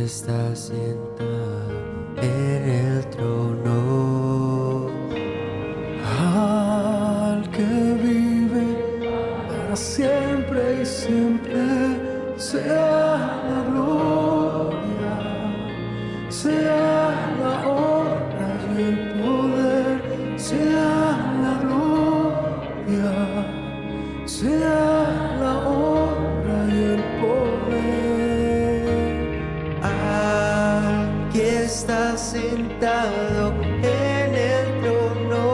está sentado en el trono, al que vive para siempre y siempre, sea la gloria, sea la honra y el poder, sea la gloria, sea la honra y el poder. al que está sentado en el trono,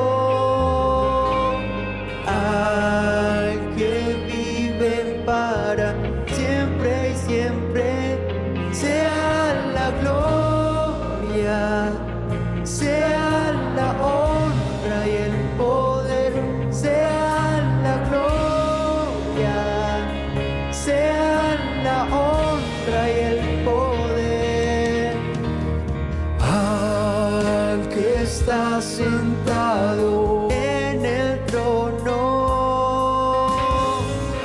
al que vive para siempre y siempre, sea la gloria, sea la honra y el poder, sea la gloria, sea la honra y el poder, Al que está sentado, en el trono,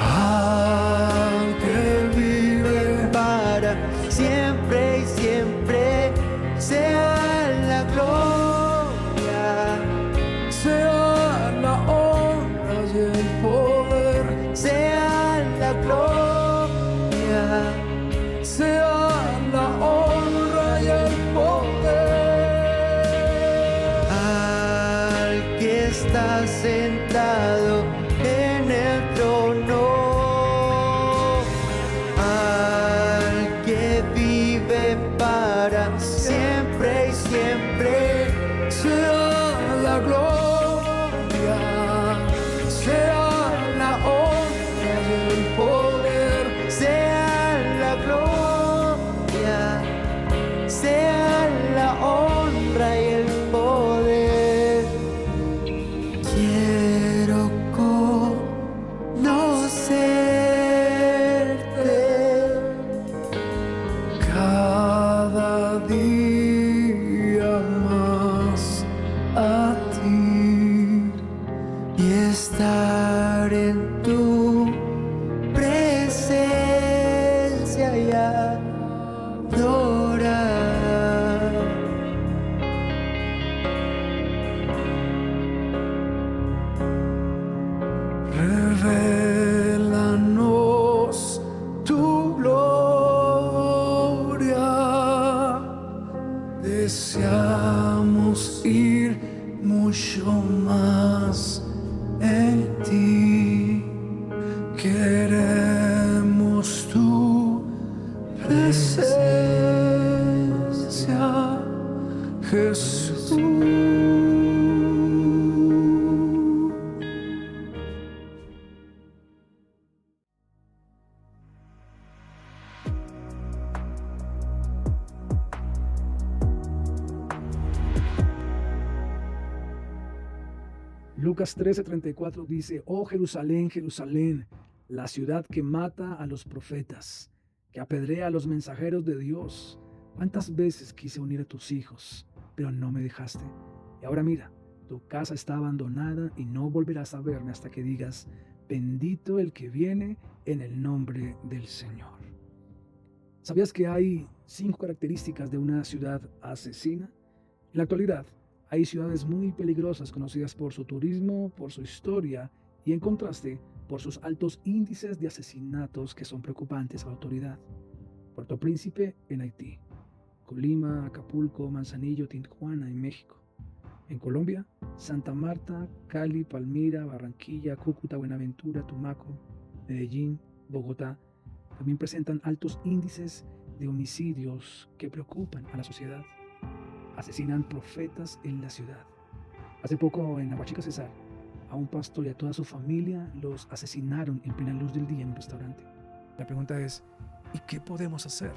al que vive para siempre y siempre, sea la gloria, sea la honra y el poder, sea la gloria, sea la honra y el poder. al que está sentado en el trono, al que vive para siempre y siempre, Sea la gloria, sea la honra y el poder, sea la gloria, sea la honra y el poder. Quiero conocerte cada día más a ti y estar en tu presencia y adorar. Revélanos tu gloria, deseamos ir mucho más en ti, queremos tu presencia, Jesús. Lucas 13:34 dice: Oh Jerusalén, Jerusalén, la ciudad que mata a los profetas, que apedrea a los mensajeros de Dios. ¿Cuántas veces quise unir a tus hijos, pero no me dejaste? Y ahora mira, tu casa está abandonada y no volverás a verme hasta que digas: bendito el que viene en el nombre del Señor. ¿Sabías que hay 5 características de una ciudad asesina? En la actualidad, hay ciudades muy peligrosas conocidas por su turismo, por su historia y, en contraste, por sus altos índices de asesinatos que son preocupantes a la autoridad. Puerto Príncipe en Haití, Colima, Acapulco, Manzanillo, Tijuana en México. En Colombia, Santa Marta, Cali, Palmira, Barranquilla, Cúcuta, Buenaventura, Tumaco, Medellín, Bogotá también presentan altos índices de homicidios que preocupan a la sociedad. Asesinan profetas en la ciudad. Hace poco en Aguachica, Cesar, a un pastor y a toda su familia los asesinaron en plena luz del día en un restaurante. La pregunta es, ¿y qué podemos hacer?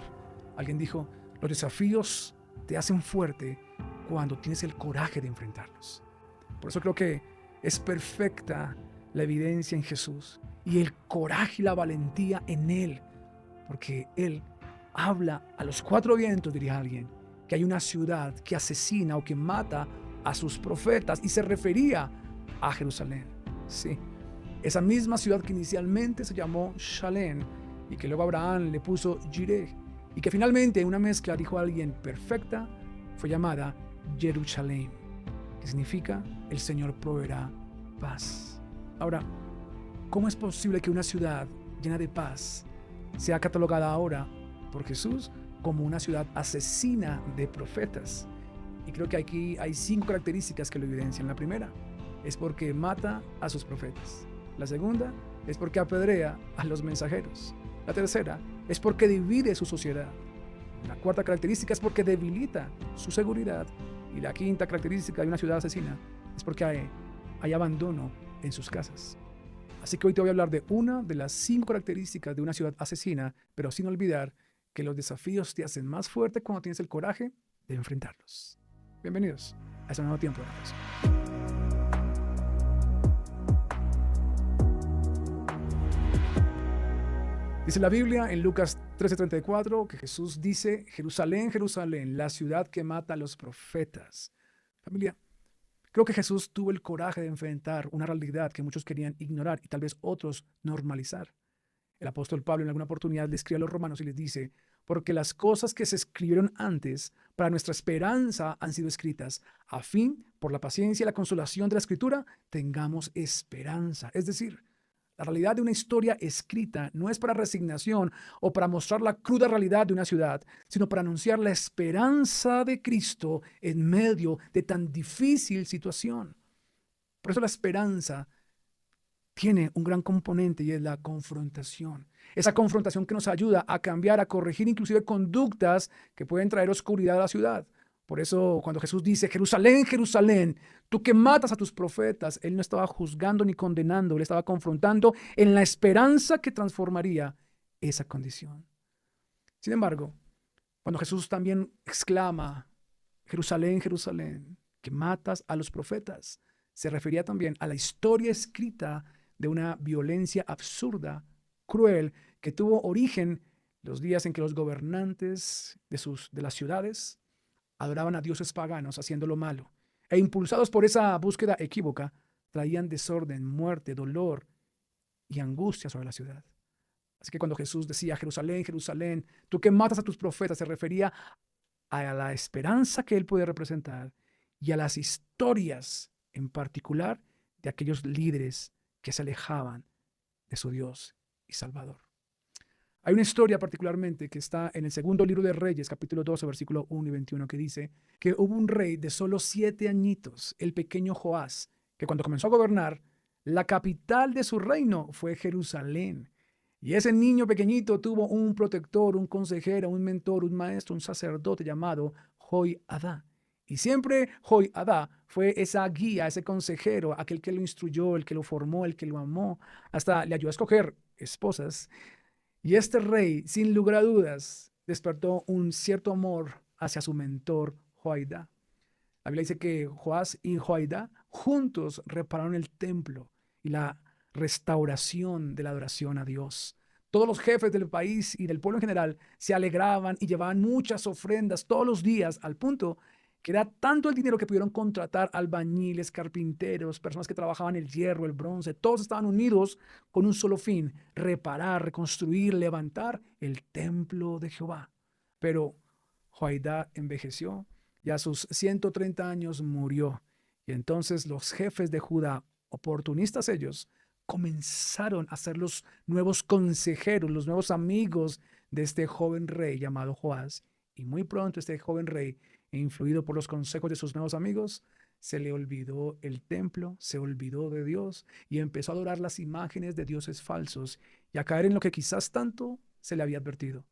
Alguien dijo, los desafíos te hacen fuerte cuando tienes el coraje de enfrentarlos. Por eso creo que es perfecta la evidencia en Jesús y el coraje y la valentía en Él, porque Él habla a los 4 vientos, diría alguien, que hay una ciudad que asesina o que mata a sus profetas, y se refería a Jerusalén. Sí, esa misma ciudad que inicialmente se llamó Shalem y que luego Abraham le puso Jireh, y que finalmente, una mezcla, dijo alguien, perfecta, fue llamada Jerusalén, que significa el Señor proveerá paz. Ahora, ¿cómo es posible que una ciudad llena de paz sea catalogada ahora por Jesús como una ciudad asesina de profetas? Y creo que aquí hay 5 características que lo evidencian. La primera es porque mata a sus profetas. La segunda es porque apedrea a los mensajeros. La tercera es porque divide su sociedad. La cuarta característica es porque debilita su seguridad. Y la quinta característica de una ciudad asesina es porque hay abandono en sus casas. Así que hoy te voy a hablar de una de las 5 características de una ciudad asesina, pero sin olvidar que los desafíos te hacen más fuerte cuando tienes el coraje de enfrentarlos. Bienvenidos a este nuevo tiempo de reflexión. Dice la Biblia en Lucas 13:34 que Jesús dice: Jerusalén, Jerusalén, la ciudad que mata a los profetas. Familia, creo que Jesús tuvo el coraje de enfrentar una realidad que muchos querían ignorar y tal vez otros normalizar. El apóstol Pablo en alguna oportunidad le escribe a los romanos y les dice: porque las cosas que se escribieron antes para nuestra esperanza han sido escritas, a fin, por la paciencia y la consolación de la Escritura, tengamos esperanza. Es decir, la realidad de una historia escrita no es para resignación o para mostrar la cruda realidad de una ciudad, sino para anunciar la esperanza de Cristo en medio de tan difícil situación. Por eso la esperanza tiene un gran componente y es la confrontación. Esa confrontación que nos ayuda a cambiar, a corregir inclusive conductas que pueden traer oscuridad a la ciudad. Por eso cuando Jesús dice: Jerusalén, Jerusalén, tú que matas a tus profetas, Él no estaba juzgando ni condenando, Él estaba confrontando en la esperanza que transformaría esa condición. Sin embargo, cuando Jesús también exclama: Jerusalén, Jerusalén, que matas a los profetas, se refería también a la historia escrita de una violencia absurda, cruel, que tuvo origen los días en que los gobernantes de las ciudades adoraban a dioses paganos haciendo lo malo, e impulsados por esa búsqueda equívoca, traían desorden, muerte, dolor y angustia sobre la ciudad. Así que cuando Jesús decía: Jerusalén, Jerusalén, tú que matas a tus profetas, se refería a la esperanza que Él puede representar y a las historias en particular de aquellos líderes que se alejaban de su Dios y Salvador. Hay una historia particularmente que está en el segundo libro de Reyes, capítulo 12, versículo 1 y 21, que dice que hubo un rey de solo 7 añitos, el pequeño Joás, que cuando comenzó a gobernar, la capital de su reino fue Jerusalén. Y ese niño pequeñito tuvo un protector, un consejero, un mentor, un maestro, un sacerdote llamado Joiada. Y siempre Joiada fue esa guía, ese consejero, aquel que lo instruyó, el que lo formó, el que lo amó, hasta le ayudó a escoger esposas. Y este rey, sin lugar a dudas, despertó un cierto amor hacia su mentor Joiada. La Biblia dice que Joás y Joiada juntos repararon el templo y la restauración de la adoración a Dios. Todos los jefes del país y del pueblo en general se alegraban y llevaban muchas ofrendas todos los días, al punto que era tanto el dinero que pudieron contratar albañiles, carpinteros, personas que trabajaban el hierro, el bronce. Todos estaban unidos con un solo fin: reparar, reconstruir, levantar el templo de Jehová. Pero Joiada envejeció y a sus 130 años murió. Y entonces los jefes de Judá, oportunistas ellos, comenzaron a ser los nuevos consejeros, los nuevos amigos de este joven rey llamado Joás. Y muy pronto este joven rey, influido por los consejos de sus nuevos amigos, se le olvidó el templo, se olvidó de Dios y empezó a adorar las imágenes de dioses falsos y a caer en lo que quizás tanto se le había advertido: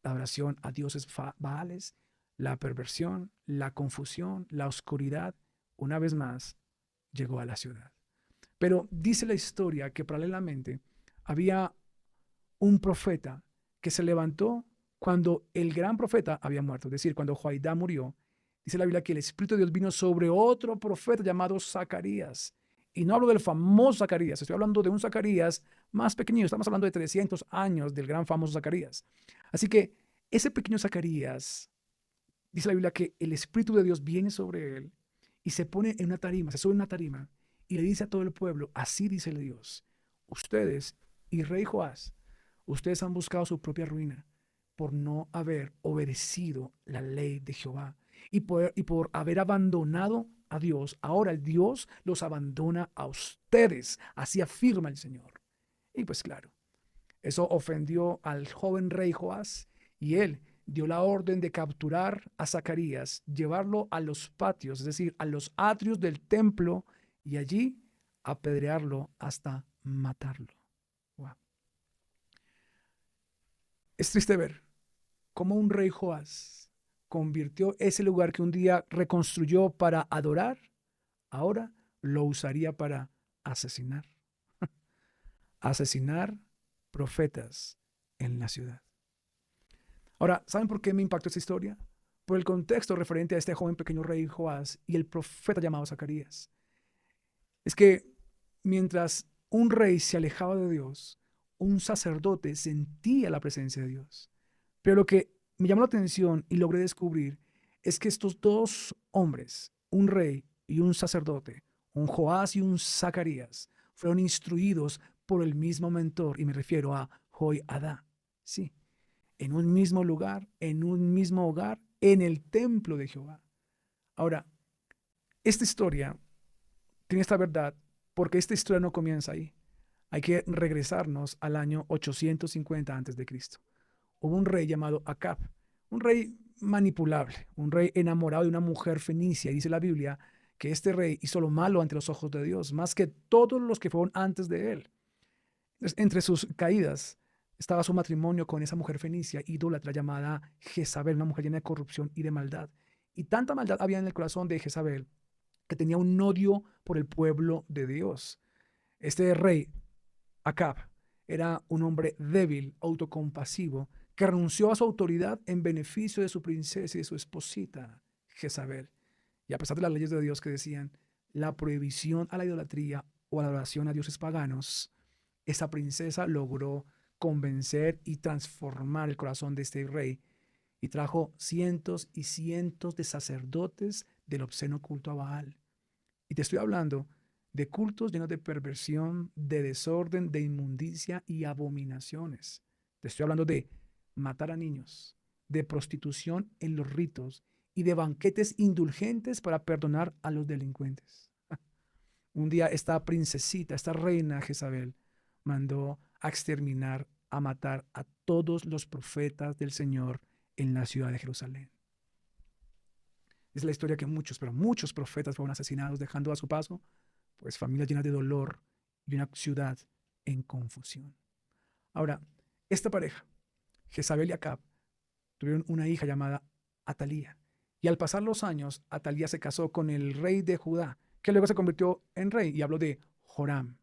la adoración a dioses baales, la perversión, la confusión, la oscuridad, una vez más llegó a la ciudad. Pero dice la historia que paralelamente había un profeta que se levantó cuando el gran profeta había muerto, es decir, cuando Joiada murió. Dice la Biblia que el Espíritu de Dios vino sobre otro profeta llamado Zacarías. Y no hablo del famoso Zacarías, estoy hablando de un Zacarías más pequeño. Estamos hablando de 300 años del gran famoso Zacarías. Así que ese pequeño Zacarías, dice la Biblia que el Espíritu de Dios viene sobre él y se pone en una tarima, se sube en una tarima y le dice a todo el pueblo: así dice Dios, ustedes y rey Joás, ustedes han buscado su propia ruina, por no haber obedecido la ley de Jehová y por haber abandonado a Dios. Ahora el Dios los abandona a ustedes, así afirma el Señor. Y pues claro, eso ofendió al joven rey Joás y él dio la orden de capturar a Zacarías, llevarlo a los patios, es decir, a los atrios del templo y allí apedrearlo hasta matarlo. Wow. Es triste ver cómo un rey Joás convirtió ese lugar que un día reconstruyó para adorar, ahora lo usaría para asesinar. Asesinar profetas en la ciudad. Ahora, ¿saben por qué me impactó esta historia? Por el contexto referente a este joven pequeño rey Joás y el profeta llamado Zacarías. Es que mientras un rey se alejaba de Dios, un sacerdote sentía la presencia de Dios. Pero lo que me llamó la atención y logré descubrir es que estos dos hombres, un rey y un sacerdote, un Joás y un Zacarías, fueron instruidos por el mismo mentor, y me refiero a Joiada. Sí, en un mismo lugar, en un mismo hogar, en el templo de Jehová. Ahora, esta historia tiene esta verdad porque esta historia no comienza ahí. Hay que regresarnos al año 850 a.C. Hubo un rey llamado Acab, un rey manipulable, un rey enamorado de una mujer fenicia. Y dice la Biblia que este rey hizo lo malo ante los ojos de Dios, más que todos los que fueron antes de él. Entre sus caídas estaba su matrimonio con esa mujer fenicia, idólatra llamada Jezabel, una mujer llena de corrupción y de maldad. Y tanta maldad había en el corazón de Jezabel que tenía un odio por el pueblo de Dios. Este rey, Acab, era un hombre débil, autocompasivo, que renunció a su autoridad en beneficio de su princesa y de su esposita, Jezabel. Y a pesar de las leyes de Dios que decían la prohibición a la idolatría o a la adoración a dioses paganos, esa princesa logró convencer y transformar el corazón de este rey y trajo cientos y cientos de sacerdotes del obsceno culto a Baal. Y te estoy hablando de cultos llenos de perversión, de desorden, de inmundicia y abominaciones. Te estoy hablando de matar a niños, de prostitución en los ritos y de banquetes indulgentes para perdonar a los delincuentes. Un día esta princesita, esta reina Jezabel, mandó a exterminar, a matar a todos los profetas del Señor en la ciudad de Jerusalén. Es la historia que muchos, pero muchos profetas fueron asesinados, dejando a su paso pues familias llenas de dolor y una ciudad en confusión. Ahora, esta pareja, Jezabel y Acab, tuvieron una hija llamada Atalía. Y al pasar los años, Atalía se casó con el rey de Judá, que luego se convirtió en rey, y habló de Joram.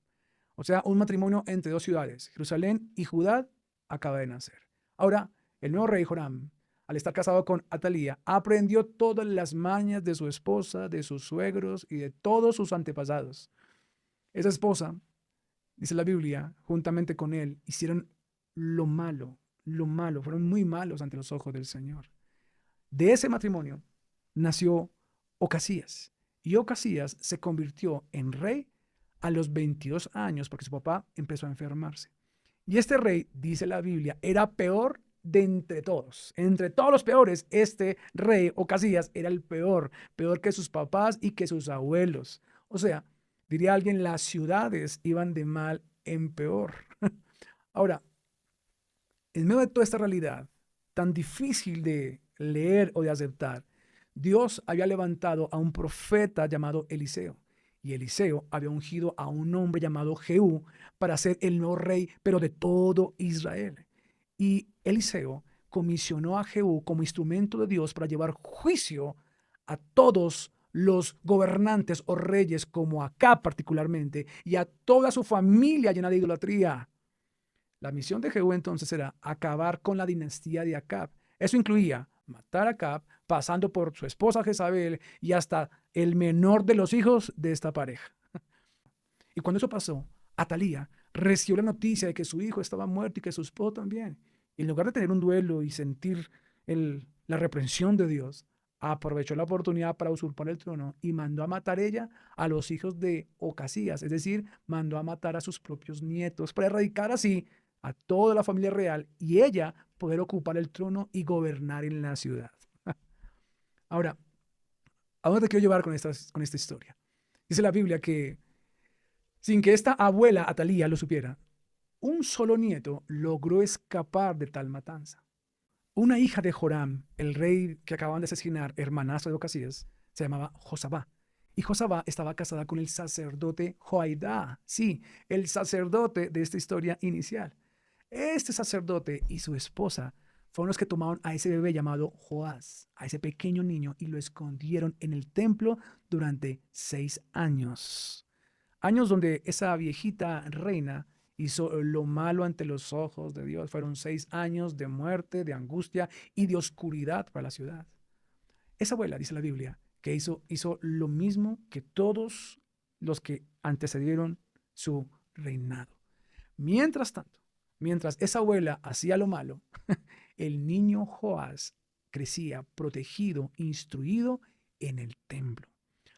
O sea, un matrimonio entre dos ciudades, Jerusalén y Judá, acaba de nacer. Ahora, el nuevo rey Joram, al estar casado con Atalía, aprendió todas las mañas de su esposa, de sus suegros y de todos sus antepasados. Esa esposa, dice la Biblia, juntamente con él, hicieron lo malo, fueron muy malos ante los ojos del Señor. De ese matrimonio nació Ocasías, y Ocasías se convirtió en rey a los 22 años porque su papá empezó a enfermarse. Y este rey, dice la Biblia, era peor de entre todos. Entre todos los peores, este rey Ocasías era el peor que sus papás y que sus abuelos. O sea, diría alguien, las ciudades iban de mal en peor. Ahora, en medio de toda esta realidad tan difícil de leer o de aceptar, Dios había levantado a un profeta llamado Eliseo. Y Eliseo había ungido a un hombre llamado Jehú para ser el nuevo rey, pero de todo Israel. Y Eliseo comisionó a Jehú como instrumento de Dios para llevar juicio a todos los gobernantes o reyes, como Acab particularmente, y a toda su familia llena de idolatría. La misión de Jehú entonces era acabar con la dinastía de Acab. Eso incluía matar a Acab, pasando por su esposa Jezabel y hasta el menor de los hijos de esta pareja. Y cuando eso pasó, Atalía recibió la noticia de que su hijo estaba muerto y que su esposo también. Y en lugar de tener un duelo y sentir la reprensión de Dios, aprovechó la oportunidad para usurpar el trono y mandó a matar ella a los hijos de Ocasías, es decir, mandó a matar a sus propios nietos para erradicar así a toda la familia real y ella poder ocupar el trono y gobernar en la ciudad. Ahora, ¿a dónde te quiero llevar con esta historia? Dice la Biblia que sin que esta abuela Atalía lo supiera, un solo nieto logró escapar de tal matanza. Una hija de Joram, el rey que acababan de asesinar, hermanastro de Ocasías, se llamaba Josabá. Y Josabá estaba casada con el sacerdote Joaidá. Sí, el sacerdote de esta historia inicial. Este sacerdote y su esposa fueron los que tomaron a ese bebé llamado Joás, a ese pequeño niño, y lo escondieron en el templo durante 6 años. Años donde esa viejita reina hizo lo malo ante los ojos de Dios. Fueron 6 años de muerte, de angustia y de oscuridad para la ciudad. Esa abuela, dice la Biblia, que hizo lo mismo que todos los que antecedieron su reinado. Mientras tanto, mientras esa abuela hacía lo malo, el niño Joás crecía protegido, instruido en el templo.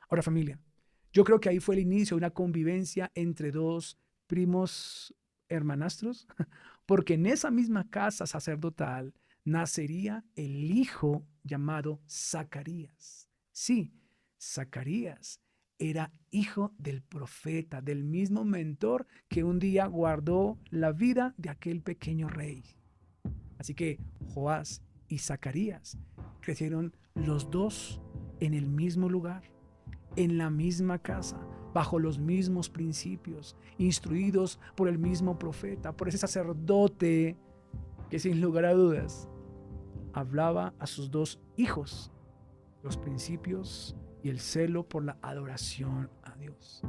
Ahora, familia, yo creo que ahí fue el inicio de una convivencia entre dos primos hermanastros, porque en esa misma casa sacerdotal nacería el hijo llamado Zacarías. Sí, Zacarías era hijo del profeta, del mismo mentor que un día guardó la vida de aquel pequeño rey. Así que Joás y Zacarías crecieron los dos en el mismo lugar, en la misma casa, bajo los mismos principios, instruidos por el mismo profeta, por ese sacerdote que sin lugar a dudas hablaba a sus 2 hijos los principios y el celo por la adoración a Dios.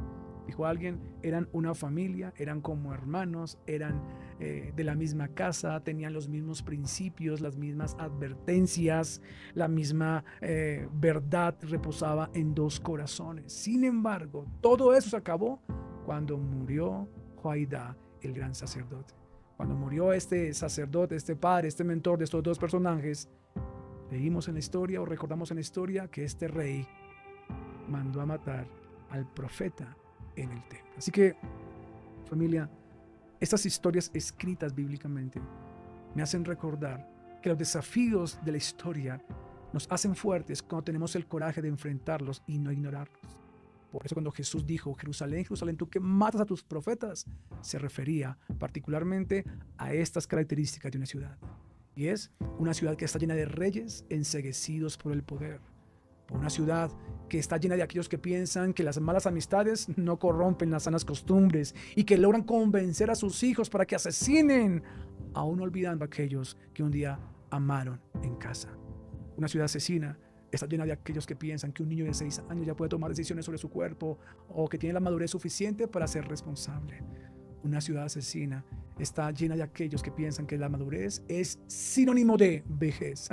Dijo alguien, eran una familia, eran como hermanos, eran de la misma casa, tenían los mismos principios, las mismas advertencias, la misma verdad reposaba en 2 corazones. Sin embargo, todo eso se acabó cuando murió Joaidá, el gran sacerdote. Cuando murió este sacerdote, este padre, este mentor de estos 2 personajes, leímos en la historia o recordamos en la historia que este rey mandó a matar al profeta en el templo. Así que, familia, estas historias escritas bíblicamente me hacen recordar que los desafíos de la historia nos hacen fuertes cuando tenemos el coraje de enfrentarlos y no ignorarlos. Por eso cuando Jesús dijo, Jerusalén, Jerusalén, tú que matas a tus profetas, se refería particularmente a estas características de una ciudad. Y es una ciudad que está llena de reyes enceguecidos por el poder. Por una ciudad que está llena de aquellos que piensan que las malas amistades no corrompen las sanas costumbres y que logran convencer a sus hijos para que asesinen, aún olvidando a aquellos que un día amaron en casa. Una ciudad asesina está llena de aquellos que piensan que un niño de 6 años ya puede tomar decisiones sobre su cuerpo o que tiene la madurez suficiente para ser responsable. Una ciudad asesina está llena de aquellos que piensan que la madurez es sinónimo de vejez.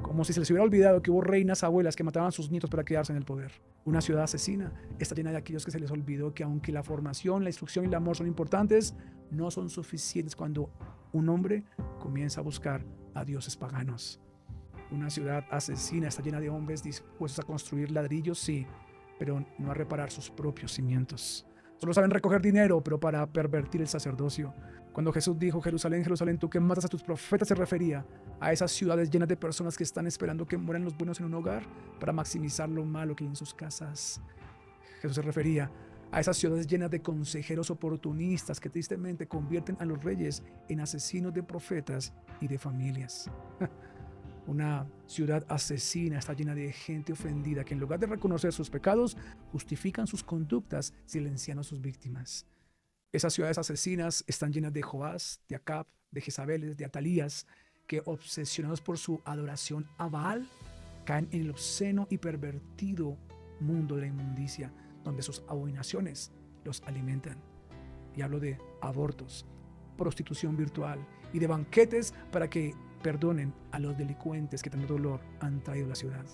Como si se les hubiera olvidado que hubo reinas abuelas que mataban a sus nietos para quedarse en el poder. Una ciudad asesina está llena de aquellos que se les olvidó que aunque la formación, la instrucción y el amor son importantes, no son suficientes cuando un hombre comienza a buscar a dioses paganos. Una ciudad asesina está llena de hombres dispuestos a construir ladrillos, sí, pero no a reparar sus propios cimientos. Solo saben recoger dinero, pero para pervertir el sacerdocio. Cuando Jesús dijo, Jerusalén, Jerusalén, tú que matas a tus profetas, se refería a esas ciudades llenas de personas que están esperando que mueran los buenos en un hogar para maximizar lo malo que hay en sus casas. Jesús se refería a esas ciudades llenas de consejeros oportunistas que tristemente convierten a los reyes en asesinos de profetas y de familias. Una ciudad asesina está llena de gente ofendida que en lugar de reconocer sus pecados, justifican sus conductas silenciando a sus víctimas. Esas ciudades asesinas están llenas de Joás, de Acab, de Jezabel, de Atalías, que obsesionados por su adoración a Baal, caen en el obsceno y pervertido mundo de la inmundicia, donde sus abominaciones los alimentan. Y hablo de abortos, prostitución virtual y de banquetes para que perdonen a los delincuentes que tanto dolor han traído a la ciudad.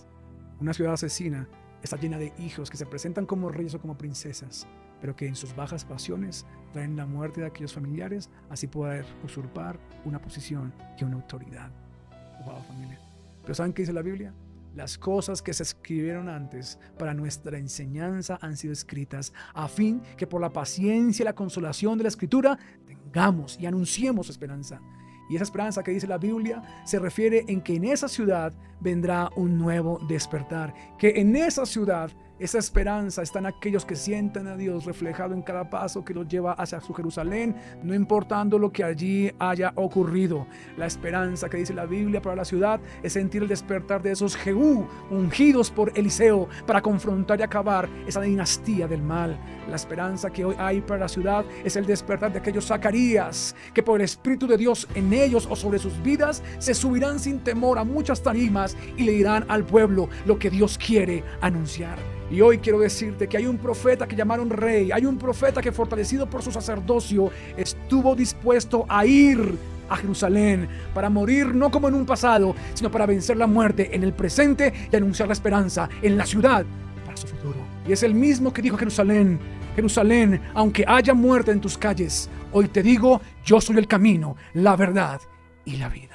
Una ciudad asesina está llena de hijos que se presentan como reyes o como princesas, pero que en sus bajas pasiones traen la muerte de aquellos familiares, así poder usurpar una posición y una autoridad. Wow, familia. Pero ¿saben qué dice la Biblia? Las cosas que se escribieron antes para nuestra enseñanza han sido escritas a fin que por la paciencia y la consolación de la Escritura tengamos y anunciemos esperanza. Y esa esperanza que dice la Biblia se refiere en que en esa ciudad vendrá un nuevo despertar, que en esa ciudad esa esperanza está en aquellos que sientan a Dios reflejado en cada paso que los lleva hacia su Jerusalén, no importando lo que allí haya ocurrido. La esperanza que dice la Biblia para la ciudad es sentir el despertar de esos Jehú ungidos por Eliseo para confrontar y acabar esa dinastía del mal. La esperanza que hoy hay para la ciudad es el despertar de aquellos Zacarías que por el Espíritu de Dios en ellos o sobre sus vidas se subirán sin temor a muchas tarimas y le dirán al pueblo lo que Dios quiere anunciar. Y hoy quiero decirte que hay un profeta que llamaron rey, hay un profeta que fortalecido por su sacerdocio estuvo dispuesto a ir a Jerusalén para morir no como en un pasado, sino para vencer la muerte en el presente y anunciar la esperanza en la ciudad para su futuro. Y es el mismo que dijo a Jerusalén: Jerusalén, aunque haya muerte en tus calles, hoy te digo, yo soy el camino, la verdad y la vida.